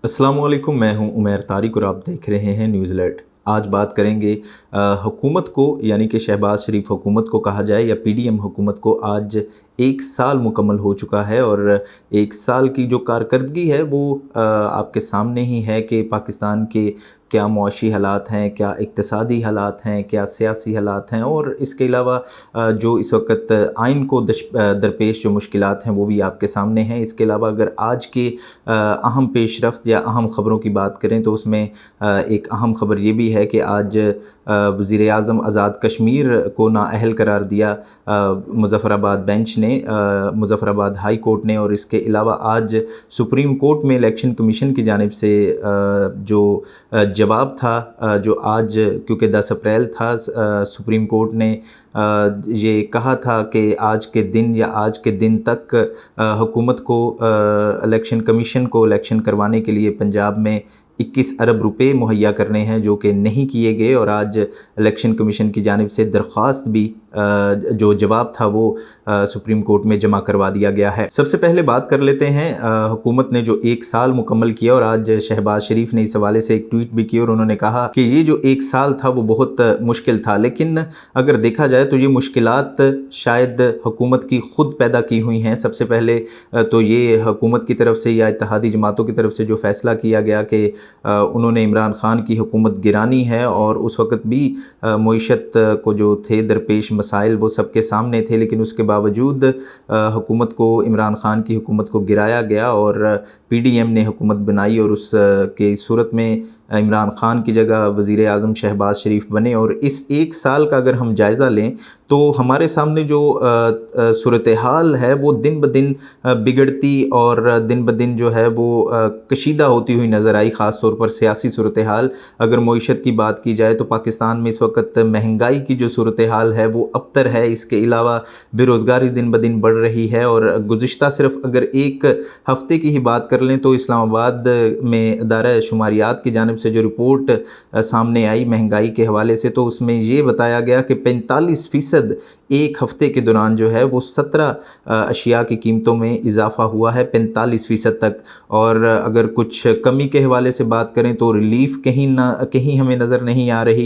अस्सलाम वालेकुम, मैं हूं उमैर तारिक और आप देख रहे हैं न्यूज़ अलर्ट। आज बात करेंगे हुकूमत को, यानी कि शहबाज शरीफ हुकूमत को कहा जाए या पीडीएम हुकूमत को, आज 1 साल मुकम्मल हो चुका है और 1 साल की जो कारकर्दगी है वो आपके सामने ही है कि पाकिस्तान के क्या मुआशी हालात हैं, क्या इक़्तिसादी हालात हैं, क्या सियासी हालात हैं और इसके अलावा जो इस वक्त आइन को दरपेश जो मुश्किलात हैं वो भी आपके सामने हैं। इसके अलावा अगर आज के अहम पेशरफ्त या अहम ख़बरों की बात करें तो उसमें एक अहम ख़बर ये भी है कि आज वज़ीर आज़म आज़ाद कश्मीर को नाअहल करार दिया मुज़फ़्फ़राबाद बेंच ने, मुज़फ़्फ़राबाद हाई कोर्ट ने। और इसके अलावा आज सुप्रीम कोर्ट में इलेक्शन कमीशन की जानिब से जो जवाब था, जो आज क्योंकि 10 अप्रैल था, सुप्रीम कोर्ट ने ये कहा था कि आज के दिन या आज के दिन तक हुकूमत को इलेक्शन कमीशन को इलेक्शन करवाने के लिए पंजाब में 21 अरब रुपए मुहैया करने हैं, जो कि नहीं किए गए। और आज इलेक्शन कमीशन की जानिब से दरख्वास्त भी जो जवाब था वो सुप्रीम कोर्ट में जमा करवा दिया गया है। सबसे पहले बात कर लेते हैं हुकूमत ने जो 1 साल मुकम्मल किया, और आज शहबाज शरीफ ने इस हवाले से एक ट्वीट भी की और उन्होंने कहा कि ये जो 1 साल था वो बहुत मुश्किल था, लेकिन अगर देखा जाए तो ये मुश्किलात शायद हुकूमत की ख़ुद पैदा की हुई हैं। सबसे पहले तो ये हुकूमत की तरफ से या इत्तेहादी जमातों की तरफ से जो फ़ैसला किया गया कि उन्होंने इमरान ख़ान की हुकूमत गिरानी है, और उस वक़्त भी मईशत को जो थे दरपेश मसाइल वो सबके सामने थे, लेकिन उसके बावजूद हुकूमत को, इमरान ख़ान की हुकूमत को गिराया गया और पीडीएम ने हुकूमत बनाई और उस के सूरत में इमरान ख़ान की जगह वज़ीर आज़म शहबाज शरीफ बने। और इस 1 साल का अगर हम जायज़ा लें तो हमारे सामने जो सूरत हाल है वो दिन ब दिन बिगड़ती और दिन ब दिन जो है वो कशीदा होती हुई नज़र आई। ख़ास तौर पर सियासी सूरत हाल, अगर मईशत की बात की जाए तो पाकिस्तान में इस वक्त महंगाई की जो सूरत हाल है वो अबतर है। इसके अलावा बेरोज़गारी दिन ब दिन बढ़ रही है, और गुज़िश्ता सिर्फ अगर 1 हफ़्ते की ही बात कर लें तो इस्लामाबाद में इदारा शुमारियात की जानिब से जो रिपोर्ट सामने आई महंगाई के हवाले से, तो उसमें ये बताया गया कि 45% 1 हफ़्ते के दौरान जो है वो 17 अशिया की कीमतों में इजाफ़ा हुआ है, 45% तक। और अगर कुछ कमी के हवाले से बात करें तो रिलीफ़ कहीं हमें नज़र नहीं आ रही।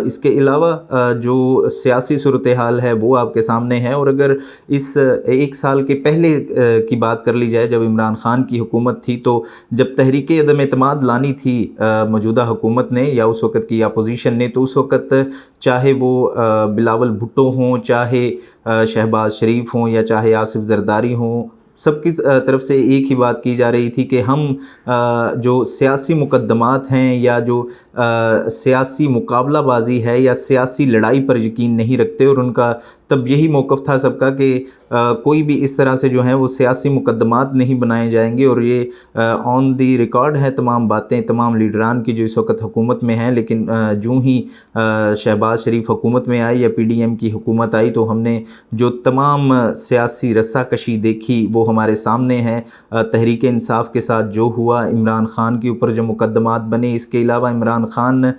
इसके अलावा जो सियासी सूरत हाल है वो आपके सामने है। और अगर इस 1 साल के पहले की बात कर ली जाए, जब इमरान ख़ान की हुकूमत थी, तो जब तहरीक अदम एतमाद लानी थी मौजूदा हुकूमत ने या उस वक़्त की अपोजिशन ने, तो उस वक़्त चाहे वो बिलावल भुट्टो हों, चाहे शहबाज शरीफ हों या चाहे आसिफ ज़रदारी हों, सबकी तरफ से एक ही बात की जा रही थी कि हम जो सियासी मुकद्दमात हैं या जो सियासी मुकाबलाबाजी है या सियासी लड़ाई पर यकीन नहीं रखते। और उनका तब यही मौक़िफ़ था सबका कि कोई भी इस तरह से जो हैं वो सियासी मुकद्दमात नहीं बनाए जाएंगे। और ये ऑन दी रिकॉर्ड है तमाम बातें तमाम लीडरान की जो इस वक्त हुकूमत में हैं। लेकिन जूँ ही शहबाज शरीफ हुकूमत में आई या पीडीएम की हुकूमत आई तो हमने जो तमाम सियासी रस्साकशी देखी वो हमारे सामने है। तहरीक इंसाफ के साथ जो हुआ, इमरान ख़ान के ऊपर जो मुकद्दमात बने, इसके अलावा इमरान ख़ान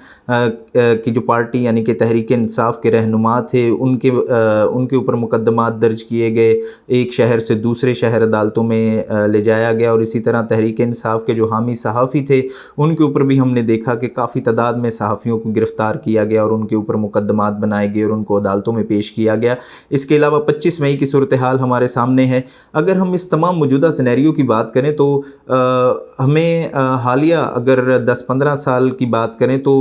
की जो पार्टी यानी कि तहरीक इंसाफ के रहनुमा थे उनके ऊपर मुकद्दमात दर्ज किए गए, एक शहर से दूसरे शहर अदालतों में ले जाया गया। और इसी तरह तहरीक इंसाफ के जो हामी सहाफ़ी थे उनके ऊपर भी हमने देखा कि काफ़ी तादाद में सहाफ़ियों को गिरफ़्तार किया गया और उनके ऊपर मुकद्दमात बनाए गए और उनको अदालतों में पेश किया गया। इसके अलावा 25 मई की सूरत हाल हमारे सामने है। अगर हम इस तमाम मौजूदा सिनेरियो की बात करें तो हमें हालिया अगर 10-15 साल की बात करें तो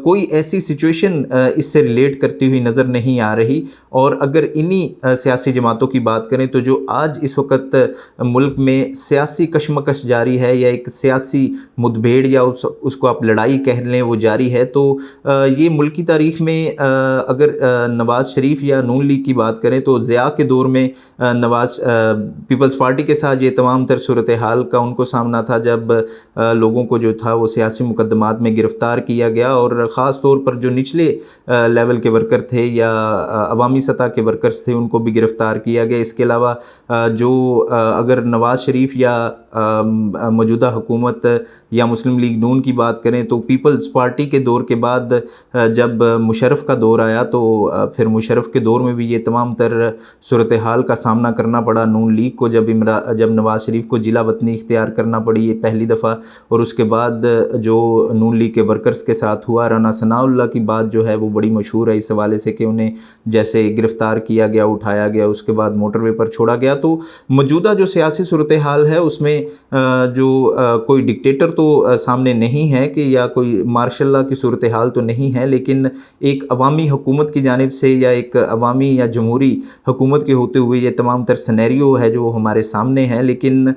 कोई ऐसी सिचुएशन इससे रिलेट करती हुई नज़र नहीं आ रही। और अगर इन्हीं सियासी जमातों की बात करें तो जो आज इस वक्त मुल्क में सियासी कशमकश जारी है या एक सियासी मुठभेड़ या उसको आप लड़ाई कह लें वो जारी है, तो ये मुल्की तारीख़ में अगर नवाज़ शरीफ या नून लीग की बात करें तो ज़िया के दौर में नवाज़ पीपल्स पार्टी के साथ ये तमाम तर सूरत हाल का उनको सामना था, जब लोगों को जो था वो सियासी मुकद्दमात में गिरफ़्तार किया गया। और ख़ास तौर पर जो निचले लेवल के वर्कर थे या अवामी सतह के वर्कर्स थे उनको भी गिरफ़्तार किया गया। इसके अलावा जो अगर नवाज़ शरीफ या मौजूदा हुकूमत या मुस्लिम लीग नून की बात करें तो पीपल्स पार्टी के दौर के बाद जब मुशर्रफ का दौर आया तो फिर मुशर्रफ के दौर में भी ये तमाम तर सूरत हाल का सामना करना पड़ा नून लीग को, जब नवाज़ शरीफ को जिला वतनी इख्तियार करना पड़ी ये पहली दफ़ा, और उसके बाद जो नून लीग के वर्कर्स के साथ हुआ, राना सनाउल्लाह की बात जो है वो बड़ी मशहूर है इस हवाले से कि उन्हें जैसे गिरफ़्तार किया गया, उठाया गया, उसके बाद मोटरवे पर छोड़ा गया। तो मौजूदा जो सियासी सूरत हाल है उसमें जो कोई डिक्टेटर तो सामने नहीं है कि या कोई मार्शल लॉ की सूरत हाल तो नहीं है, लेकिन एक अवामी हुकूमत की जानिब से या एक अवामी या जमहूरी हुकूमत के होते हुए ये तमाम तर सिनेरियो है जो हमारे सामने है। लेकिन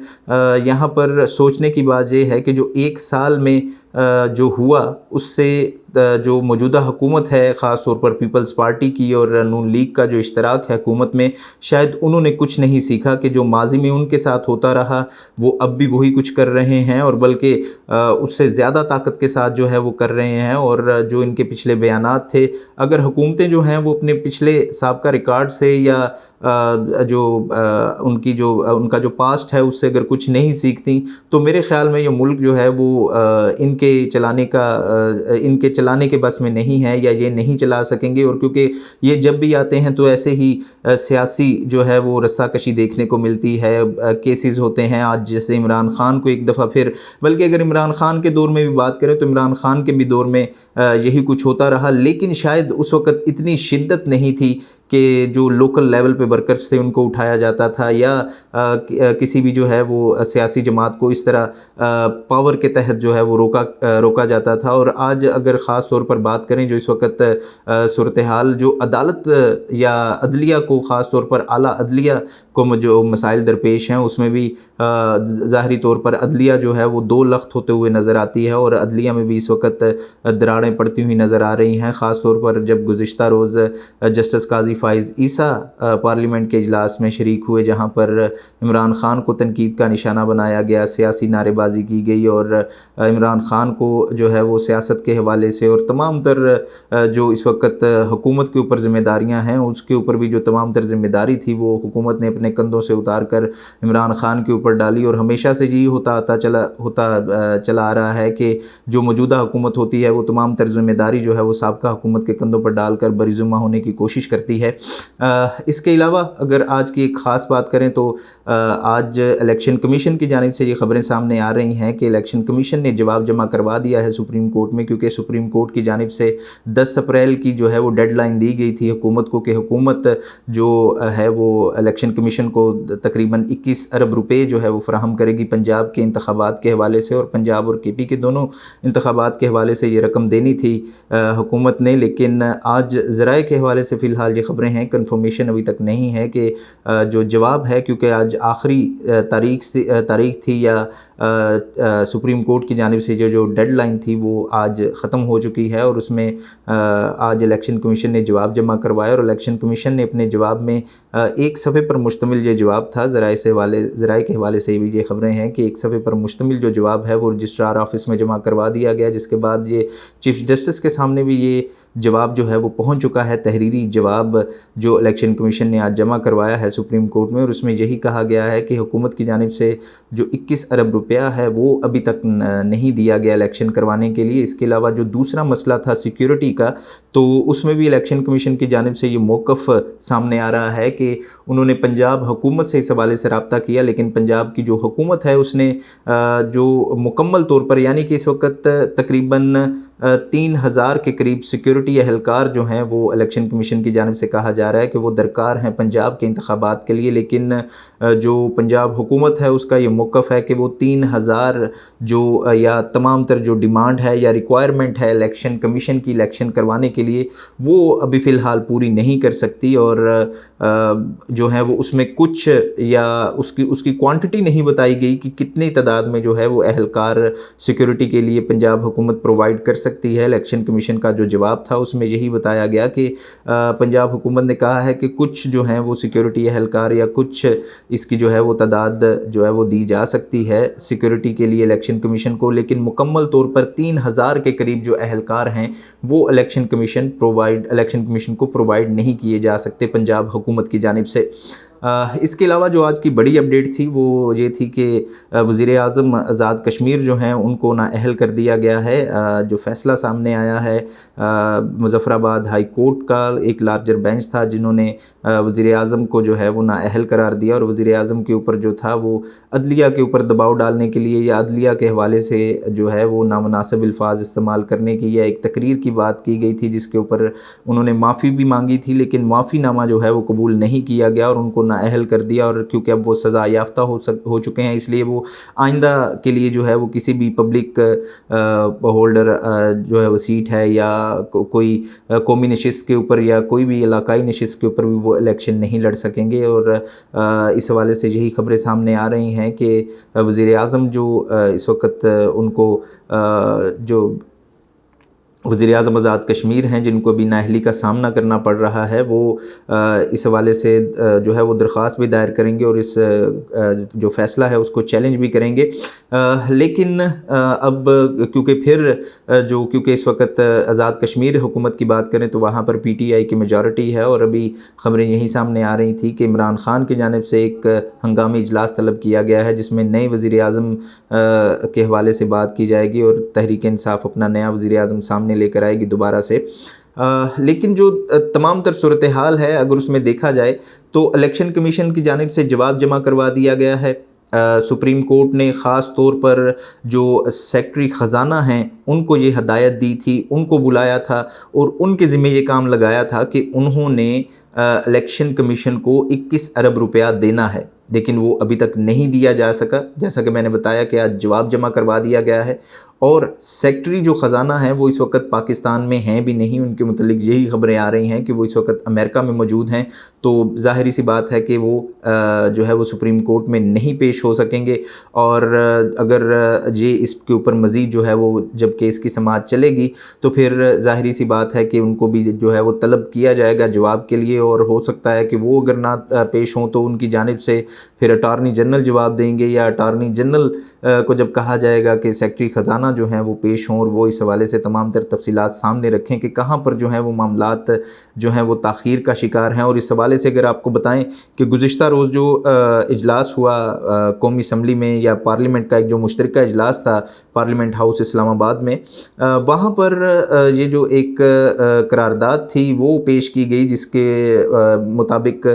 यहाँ पर सोचने की बात ये है कि जो एक साल में जो हुआ उससे जो मौजूदा हुकूमत है ख़ास तौर पर पीपल्स पार्टी की और नून लीग का जो इश्तराक है हुकूमत में, शायद उन्होंने कुछ नहीं सीखा कि जो माजी में उनके साथ होता रहा वो अब भी वही कुछ कर रहे हैं, और बल्कि उससे ज़्यादा ताकत के साथ जो है वो कर रहे हैं। और जो इनके पिछले बयानात थे, अगर हुकूमतें जो हैं वो अपने पिछले साबका रिकॉर्ड से या उनका जो पास्ट है उससे अगर कुछ नहीं सीखती तो मेरे ख़्याल में ये मुल्क जो है वो इनके चलाने के बस में नहीं है या ये नहीं चला सकेंगे। और क्योंकि ये जब भी आते हैं तो ऐसे ही सियासी जो है वो रस्साकशी देखने को मिलती है, केसेस होते हैं। आज जैसे इमरान खान को एक दफ़ा फिर, बल्कि अगर इमरान खान के दौर में भी बात करें तो इमरान खान के भी दौर में यही कुछ होता रहा, लेकिन शायद उस वक़्त इतनी शिद्दत नहीं थी कि जो लोकल लेवल पे वर्कर्स थे उनको उठाया जाता था या किसी भी जो है वो सियासी जमात को इस तरह पावर के तहत जो है वो रोका जाता था। और आज अगर ख़ास तौर पर बात करें जो इस वक्त सूरत हाल जो अदालत या अदलिया को, ख़ास तौर पर आला अदलिया को जो मसाइल दरपेश हैं उसमें भी ज़ाहरी तौर पर अदलिया जो है वो दो लख्त होते हुए नज़र आती है और अदलिया में भी इस वक्त दरारें पड़ती हुई नज़र आ रही हैं। ख़ास तौर पर जब गुज़िश्ता रोज़ जस्टिस काजी फ़ाइज़ ईसा पार्लियामेंट के इजलास में शरीक हुए जहाँ पर इमरान ख़ान को तनकीद का निशाना बनाया गया, सियासी नारेबाजी की गई और इमरान ख़ान को जो है वो सियासत के हवाले से और तमाम तर जो इस वक्त हुकूमत के ऊपर ज़िम्मेदारियाँ हैं उसके ऊपर भी जो तमाम तर ज़िम्मेदारी थी वो हुकूमत ने अपने कंधों से उतार कर इमरान ख़ान के ऊपर डाली। और हमेशा से यही होता चला आ रहा है कि जो मौजूदा हुकूमत होती है वो तमाम तर ज़िम्मेदारी जो है वो साबका हुकूमत के कंधों पर डालकर बरीजुम्मा होने की कोशिश करती है। इसके अलावा अगर आज की एक ख़ास बात करें तो आज इलेक्शन कमीशन की जानिब से ये ख़बरें सामने आ रही हैं कि इलेक्शन कमीशन ने जवाब जमा करवा दिया है सुप्रीम कोर्ट में, क्योंकि सुप्रीम कोर्ट की जानिब से 10 अप्रैल की जो है वो डेडलाइन दी गई थी हुकूमत को कि हुकूमत जो है वो इलेक्शन कमीशन को तकरीबन 21 अरब रुपए जो है वो फ़राहम करेगी पंजाब के इंतखाबात के हवाले से, और पंजाब और KP के दोनों इंतखाबात के हवाले से ये रकम देनी थी हुकूमत ने। लेकिन आज ज़राए के हवाले से फ़िलहाल ये ख़बरें हैं, कन्फर्मेशन अभी तक नहीं है कि जो जवाब है, क्योंकि आज आखिरी तारीख थी या सुप्रीम कोर्ट की जानिब से जो डेडलाइन थी वो आज ख़त्म हो चुकी है और उसमें आज इलेक्शन कमीशन ने जवाब जमा करवाया और इलेक्शन कमीशन ने अपने जवाब में एक सफ़े पर मुश्तमिल ये जवाब था। ज़राए के हवाले से भी ये ख़बरें हैं कि एक सफ़े पर मुश्तमिल जो जवाब है वो रजिस्ट्रार ऑफिस में जमा करवा दिया गया, जिसके बाद ये चीफ़ जस्टिस के सामने भी ये जवाब जो है वो पहुंच चुका है, तहरीरी जवाब जो इलेक्शन कमीशन ने आज जमा करवाया है सुप्रीम कोर्ट में। और उसमें यही कहा गया है कि हुकूमत की जानिब से जो 21 अरब रुपया है वो अभी तक नहीं दिया गया इलेक्शन करवाने के लिए। इसके अलावा जो दूसरा मसला था सिक्योरिटी का, तो उसमें भी इलेक्शन कमीशन की जानिब से ये मौक़िफ़ सामने आ रहा है कि उन्होंने पंजाब हुकूमत से इस हवाले से रब्ता किया, लेकिन पंजाब की जो हुकूमत है उसने जो मुकम्मल तौर पर यानी कि इस वक्त तकरीबन 3000 के करीब सिक्योरिटी एहलकार जो हैं वो इलेक्शन कमीशन की जानिब से कहा जा रहा है कि वो दरकार हैं पंजाब के इंतखाबात के लिए। लेकिन जो पंजाब हुकूमत है उसका ये मौक़िफ़ है कि वो 3000 जो या तमाम तर जो डिमांड है या रिक्वायरमेंट है इलेक्शन कमीशन की इलेक्शन करवाने के लिए वो अभी फ़िलहाल पूरी नहीं कर सकती, और जो है वो उसमें कुछ या उसकी क्वांटिटी नहीं बताई गई कि कितनी तादाद में जो है वो एहलकार सिक्योरिटी के लिए पंजाब हुकूमत प्रोवाइड कर सकती है। इलेक्शन कमीशन का जो जवाब था उसमें यही बताया गया कि पंजाब हुकूमत ने कहा है कि कुछ जो हैं वो सिक्योरिटी एहलकार या कुछ इसकी जो है वो तादाद जो है वो दी जा सकती है सिक्योरिटी के लिए इलेक्शन कमीशन को, लेकिन मुकम्मल तौर पर 3000 के करीब जो एहलकार हैं वो इलेक्शन कमीशन को प्रोवाइड नहीं किए जा सकते पंजाब हुकूमत की जानिब से। اس کے علاوہ جو آج کی بڑی اپڈیٹ تھی وہ یہ تھی کہ وزیر اعظم آزاد کشمیر جو ہیں ان کو نااہل کر دیا گیا ہے۔ جو فیصلہ سامنے آیا ہے مظفر آباد ہائی کورٹ کا ایک لارجر بینچ تھا جنہوں نے وزیر اعظم کو جو ہے وہ نااہل قرار دیا، اور وزیر اعظم کے اوپر جو تھا وہ عدلیہ کے اوپر دباؤ ڈالنے کے لیے یا عدلیہ کے حوالے سے جو ہے وہ نامناسب الفاظ استعمال کرنے کی یا ایک تقریر کی بات کی گئی تھی جس کے اوپر انہوں نے معافی بھی مانگی تھی، لیکن معافی نامہ جو ہے وہ قبول نہیں کیا گیا اور ان کو نااہل کر دیا۔ اور کیونکہ اب وہ سزا یافتہ ہو چکے ہیں، اس لیے وہ آئندہ کے لیے جو ہے وہ کسی بھی پبلک ہولڈر جو ہے وہ سیٹ ہے یا کوئی قومی نشست کے اوپر یا کوئی بھی علاقائی نشست کے اوپر بھی وہ الیکشن نہیں لڑ سکیں گے۔ اور اس حوالے سے یہی خبریں سامنے آ رہی ہیں کہ وزیر اعظم جو اس وقت ان کو جو وزیر اعظم آزاد کشمیر ہیں جن کو بھی نااہلی کا سامنا کرنا پڑ رہا ہے، وہ اس حوالے سے جو ہے وہ درخواست بھی دائر کریں گے اور اس جو فیصلہ ہے اس کو چیلنج بھی کریں گے۔ لیکن اب کیونکہ اس وقت آزاد کشمیر حکومت کی بات کریں تو وہاں پر پی ٹی آئی کی میجورٹی ہے، اور ابھی خبریں یہی سامنے آ رہی تھی کہ عمران خان کی جانب سے ایک ہنگامی اجلاس طلب کیا گیا ہے جس میں نئے وزیر اعظم کے حوالے سے بات کی جائے گی اور تحریک انصاف اپنا نیا وزیر اعظم سامنے لے کر آئے گی دوبارہ سے۔ لیکن جو تمام تر صورتحال ہے اگر اس میں دیکھا جائے تو الیکشن کمیشن کی جانب سے جواب جمع کروا دیا گیا ہے۔ سپریم کورٹ نے خاص طور پر جو سیکرٹری خزانہ ہیں ان کو یہ ہدایت دی تھی، ان کو بلایا تھا اور ان کے ذمہ یہ کام لگایا تھا کہ انہوں نے الیکشن کمیشن کو 21 ارب روپیہ دینا ہے، لیکن وہ ابھی تک نہیں دیا جا سکا۔ جیسا کہ میں نے بتایا کہ آج جواب جمع کروا دیا گیا ہے، اور سیکرٹری جو خزانہ ہیں وہ اس وقت پاکستان میں ہیں بھی نہیں، ان کے متعلق یہی خبریں آ رہی ہیں کہ وہ اس وقت امریکہ میں موجود ہیں، تو ظاہری سی بات ہے کہ وہ جو ہے وہ سپریم کورٹ میں نہیں پیش ہو سکیں گے۔ اور اگر یہ اس کے اوپر مزید جو ہے وہ جب کیس کی سماعت چلے گی تو پھر ظاہری سی بات ہے کہ ان کو بھی جو ہے وہ طلب کیا جائے گا جواب کے لیے، اور ہو سکتا ہے کہ وہ اگر نہ پیش ہوں تو ان کی جانب سے پھر اٹارنی جنرل جواب دیں گے، یا اٹارنی جنرل کو جب کہا جائے گا کہ سیکرٹری خزانہ جو ہیں وہ پیش ہوں اور وہ اس حوالے سے تمام تر تفصیلات سامنے رکھیں کہ کہاں پر جو ہیں وہ معاملات جو ہیں وہ تاخیر کا شکار ہیں۔ اور اس حوالے سے اگر آپ کو بتائیں کہ گزشتہ روز جو اجلاس ہوا قومی اسمبلی میں یا پارلیمنٹ کا ایک جو مشترکہ اجلاس تھا پارلیمنٹ ہاؤس اسلام آباد میں، وہاں پر یہ جو ایک قرارداد تھی وہ پیش کی گئی جس کے مطابق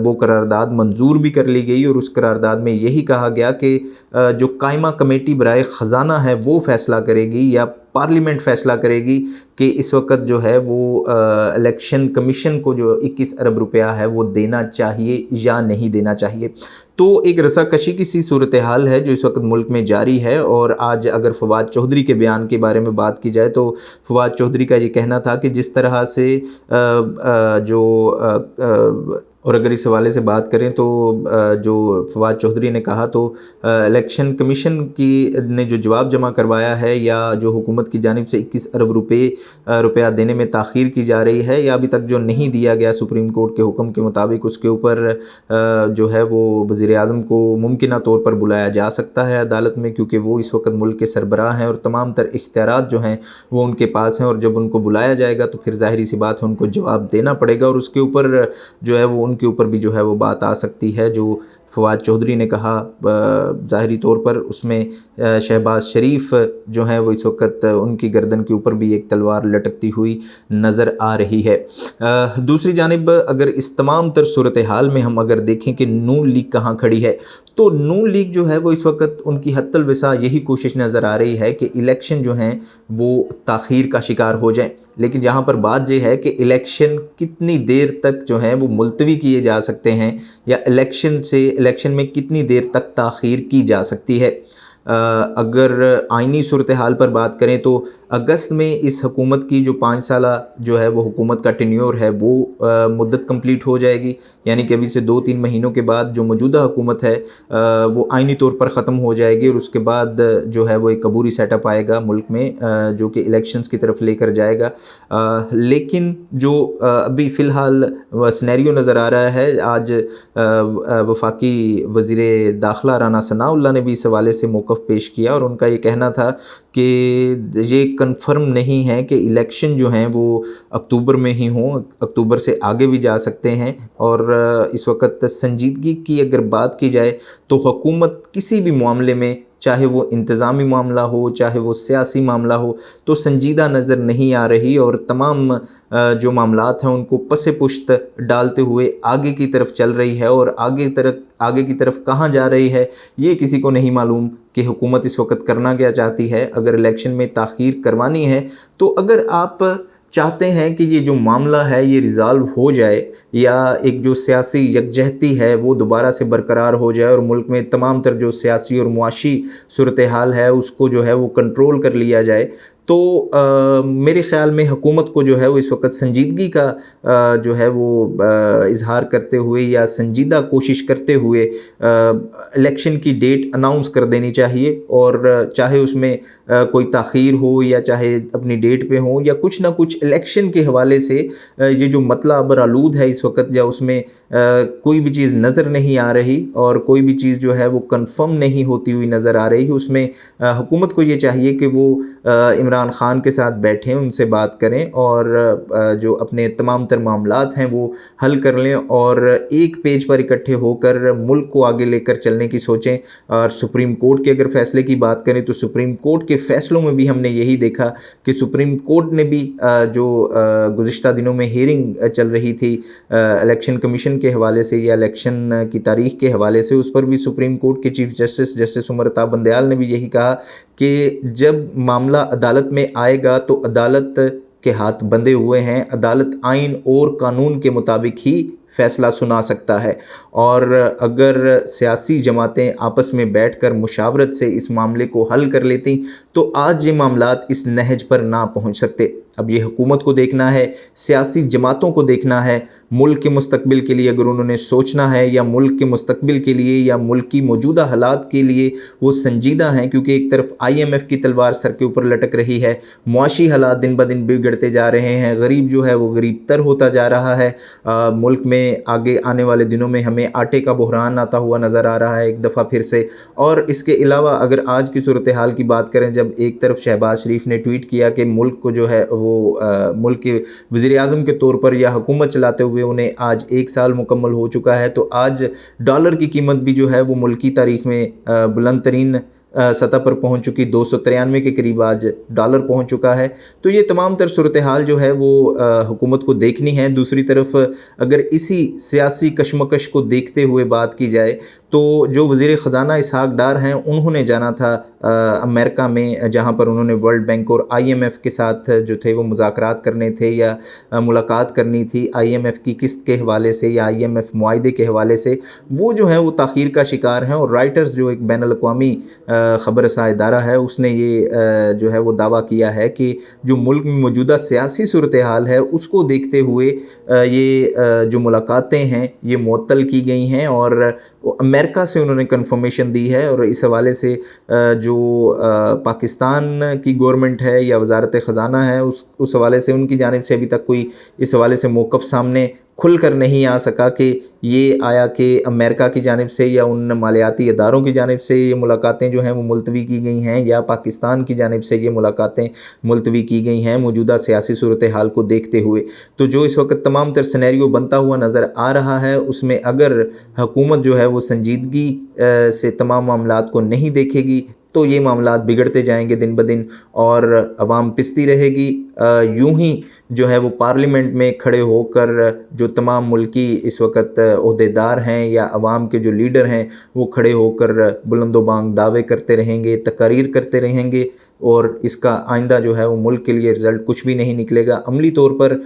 وہ قرارداد منظور بھی کر لی گئی، اور اس قرارداد میں یہی کہا گیا کہ جو قائمہ کمیٹی برائے خزانہ ہے وہ فیصلہ کرے گی یا پارلیمنٹ فیصلہ کرے گی کہ اس وقت جو ہے وہ الیکشن کمیشن کو جو 21 ارب روپیہ ہے وہ دینا چاہیے یا نہیں دینا چاہیے۔ تو ایک رساکشی کی سی صورتحال ہے جو اس وقت ملک میں جاری ہے۔ اور آج اگر فواد چودھری کے بیان کے بارے میں بات کی جائے تو فواد چودھری کا یہ کہنا تھا کہ جس طرح سے اور اگر اس حوالے سے بات کریں تو جو فواد چودھری نے کہا تو الیکشن کمیشن نے جو جواب جمع کروایا ہے یا جو حکومت کی جانب سے 21 ارب روپیہ دینے میں تاخیر کی جا رہی ہے یا ابھی تک جو نہیں دیا گیا سپریم کورٹ کے حکم کے مطابق، اس کے اوپر جو ہے وہ وزیر اعظم کو ممکنہ طور پر بلایا جا سکتا ہے عدالت میں، کیونکہ وہ اس وقت ملک کے سربراہ ہیں اور تمام تر اختیارات جو ہیں وہ ان کے پاس ہیں، اور جب ان کو بلایا جائے گا تو پھر ظاہری سی بات ہے ان کو جواب دینا پڑے گا، اور اس کے اوپر جو ہے وہ ان کے اوپر بھی جو ہے وہ بات آ سکتی ہے۔ جو فواد چودھری نے کہا ظاہری طور پر اس میں شہباز شریف جو ہیں وہ اس وقت ان کی گردن کے اوپر بھی ایک تلوار لٹکتی ہوئی نظر آ رہی ہے۔ دوسری جانب اگر اس تمام تر صورتحال میں ہم اگر دیکھیں کہ نون لیگ کہاں کھڑی ہے، تو نون لیگ جو ہے وہ اس وقت ان کی حتی الوسع یہی کوشش نظر آ رہی ہے کہ الیکشن جو ہیں وہ تاخیر کا شکار ہو جائیں، لیکن یہاں پر بات یہ ہے کہ الیکشن کتنی دیر تک جو ہیں وہ ملتوی کیے جا سکتے ہیں یا الیکشن میں کتنی دیر تک تاخیر کی جا سکتی ہے۔ اگر آئینی صورتحال پر بات کریں تو اگست میں اس حکومت کی جو 5 سالہ جو ہے وہ حکومت کا ٹینیور ہے وہ مدت کمپلیٹ ہو جائے گی، یعنی کہ ابھی سے 2-3 مہینوں کے بعد جو موجودہ حکومت ہے وہ آئینی طور پر ختم ہو جائے گی، اور اس کے بعد جو ہے وہ ایک عبوری سیٹ اپ آئے گا ملک میں جو کہ الیکشنز کی طرف لے کر جائے گا۔ لیکن جو ابھی فی الحال سینیریو نظر آ رہا ہے، آج وفاقی وزیر داخلہ رانا ثناء اللہ نے بھی اس حوالے سے موقع موقف پیش کیا اور ان کا یہ کہنا تھا کہ یہ کنفرم نہیں ہے کہ الیکشن جو ہیں وہ اکتوبر میں ہی ہوں، اکتوبر سے آگے بھی جا سکتے ہیں۔ اور اس وقت سنجیدگی کی اگر بات کی جائے تو حکومت کسی بھی معاملے میں، چاہے وہ انتظامی معاملہ ہو چاہے وہ سیاسی معاملہ ہو، تو سنجیدہ نظر نہیں آ رہی، اور تمام جو معاملات ہیں ان کو پس پشت ڈالتے ہوئے آگے کی طرف چل رہی ہے، اور آگے کی طرف کہاں جا رہی ہے یہ کسی کو نہیں معلوم کہ حکومت اس وقت کرنا کیا چاہتی ہے۔ اگر الیکشن میں تاخیر کروانی ہے تو اگر آپ چاہتے ہیں کہ یہ جو معاملہ ہے یہ ریزالو ہو جائے، یا ایک جو سیاسی یکجہتی ہے وہ دوبارہ سے برقرار ہو جائے اور ملک میں تمام تر جو سیاسی اور معاشی صورتحال ہے اس کو جو ہے وہ کنٹرول کر لیا جائے، تو میرے خیال میں حکومت کو جو ہے وہ اس وقت سنجیدگی کا جو ہے وہ اظہار کرتے ہوئے یا سنجیدہ کوشش کرتے ہوئے الیکشن کی ڈیٹ اناؤنس کر دینی چاہیے، اور چاہے اس میں کوئی تاخیر ہو یا چاہے اپنی ڈیٹ پہ ہو، یا کچھ نہ کچھ الیکشن کے حوالے سے یہ جو مطلع برآلود ہے اس وقت، یا اس میں کوئی بھی چیز نظر نہیں آ رہی اور کوئی بھی چیز جو ہے وہ کنفرم نہیں ہوتی ہوئی نظر آ رہی، اس میں حکومت کو یہ چاہیے کہ وہ عمران خان کے ساتھ بیٹھیں، ان سے بات کریں، اور جو اپنے تمام تر معاملات ہیں وہ حل کر لیں، اور ایک پیج پر اکٹھے ہو کر ملک کو آگے لے کر چلنے کی سوچیں۔ اور سپریم کورٹ کے اگر فیصلے کی بات کریں تو سپریم کورٹ کے فیصلوں میں بھی ہم نے یہی دیکھا کہ سپریم کورٹ نے بھی جو گزشتہ دنوں میں ہیئرنگ چل رہی تھی الیکشن کمیشن کے حوالے سے یا الیکشن کی تاریخ کے حوالے سے، اس پر بھی سپریم کورٹ کے چیف جسٹس امرتا بندیال نے بھی یہی کہا کہ جب معاملہ عدالت میں آئے گا تو عدالت کے ہاتھ بندھے ہوئے ہیں، عدالت آئین اور قانون کے مطابق ہی فیصلہ سنا سکتا ہے، اور اگر سیاسی جماعتیں آپس میں بیٹھ کر مشاورت سے اس معاملے کو حل کر لیتی تو آج یہ معاملات اس نہج پر نہ پہنچ سکتے۔ اب یہ حکومت کو دیکھنا ہے، سیاسی جماعتوں کو دیکھنا ہے، ملک کے مستقبل کے لیے اگر انہوں نے سوچنا ہے، یا ملک کے مستقبل کے لیے یا ملک کی موجودہ حالات کے لیے وہ سنجیدہ ہیں، کیونکہ ایک طرف IMF کی تلوار سر کے اوپر لٹک رہی ہے، معاشی حالات دن بدن بگڑتے جا رہے ہیں، غریب جو ہے وہ غریب تر ہوتا جا رہا ہے، ملک میں آگے آنے والے دنوں میں ہمیں آٹے کا بحران آتا ہوا نظر آ رہا ہے ایک دفعہ پھر سے۔ اور اس کے علاوہ اگر آج کی صورتحال کی بات کریں، جب ایک طرف شہباز شریف نے ٹویٹ کیا کہ ملک کو جو ہے وہ ملک کے وزیر اعظم کے طور پر یا حکومت چلاتے ہوئے انہیں آج 1 سال مکمل ہو چکا ہے، تو آج ڈالر کی قیمت بھی جو ہے وہ ملکی تاریخ میں بلند ترین سطح پر پہنچ چکی، 293 کے قریب آج ڈالر پہنچ چکا ہے۔ تو یہ تمام تر صورتحال جو ہے وہ حکومت کو دیکھنی ہے۔ دوسری طرف اگر اسی سیاسی کشمکش کو دیکھتے ہوئے بات کی جائے تو جو وزیر خزانہ اسحاق ڈار ہیں انہوں نے جانا تھا امریکہ میں، جہاں پر انہوں نے ورلڈ بینک اور IMF کے ساتھ جو تھے وہ مذاکرات کرنے تھے یا ملاقات کرنی تھی IMF کی قسط کے حوالے سے یا IMF معاہدے کے حوالے سے، وہ جو ہے وہ تاخیر کا شکار ہیں۔ اور رائٹرز جو ایک بین الاقوامی خبر رساں ادارہ ہے، اس نے یہ جو ہے وہ دعویٰ کیا ہے کہ جو ملک میں موجودہ سیاسی صورتحال ہے اس کو دیکھتے ہوئے یہ جو ملاقاتیں ہیں یہ معطل کی گئی ہیں، اور امریکہ سے انہوں نے کنفرمیشن دی ہے، اور اس حوالے سے جو پاکستان کی گورنمنٹ ہے یا وزارت خزانہ ہے اس حوالے سے ان کی جانب سے ابھی تک کوئی اس حوالے سے موقف سامنے کھل کر نہیں آ سکا کہ یہ آیا کہ امریکہ کی جانب سے یا ان مالیاتی اداروں کی جانب سے یہ ملاقاتیں جو ہیں وہ ملتوی کی گئی ہیں، یا پاکستان کی جانب سے یہ ملاقاتیں ملتوی کی گئی ہیں موجودہ سیاسی صورتحال کو دیکھتے ہوئے۔ تو جو اس وقت تمام تر سینیریو بنتا ہوا نظر آ رہا ہے، اس میں اگر حکومت جو ہے وہ سنجیدگی سے تمام معاملات کو نہیں دیکھے گی تو یہ معاملات بگڑتے جائیں گے دن بدن، اور عوام پستی رہے گی۔ یوں ہی جو ہے وہ پارلیمنٹ میں کھڑے ہو کر جو تمام ملکی اس وقت عہدیدار ہیں یا عوام کے جو لیڈر ہیں وہ کھڑے ہو کر بلند و بانگ دعوے کرتے رہیں گے، تقاریر کرتے رہیں گے، اور اس کا آئندہ جو ہے وہ ملک کے لیے رزلٹ کچھ بھی نہیں نکلے گا۔ عملی طور پر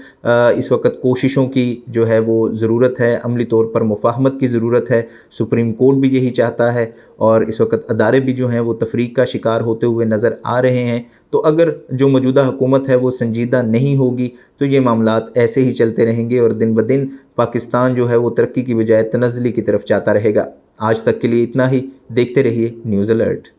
اس وقت کوششوں کی جو ہے وہ ضرورت ہے، عملی طور پر مفاہمت کی ضرورت ہے۔ سپریم کورٹ بھی یہی چاہتا ہے، اور اس وقت ادارے بھی جو ہیں وہ تفریق کا شکار ہوتے ہوئے نظر آ رہے ہیں۔ تو اگر جو موجودہ حکومت ہے وہ سنجیدہ نہیں ہوگی تو یہ معاملات ایسے ہی چلتے رہیں گے، اور دن بدن پاکستان جو ہے وہ ترقی کی بجائے تنزلی کی طرف جاتا رہے گا۔ آج تک کے لیے اتنا ہی، دیکھتے رہیے نیوز الرٹ۔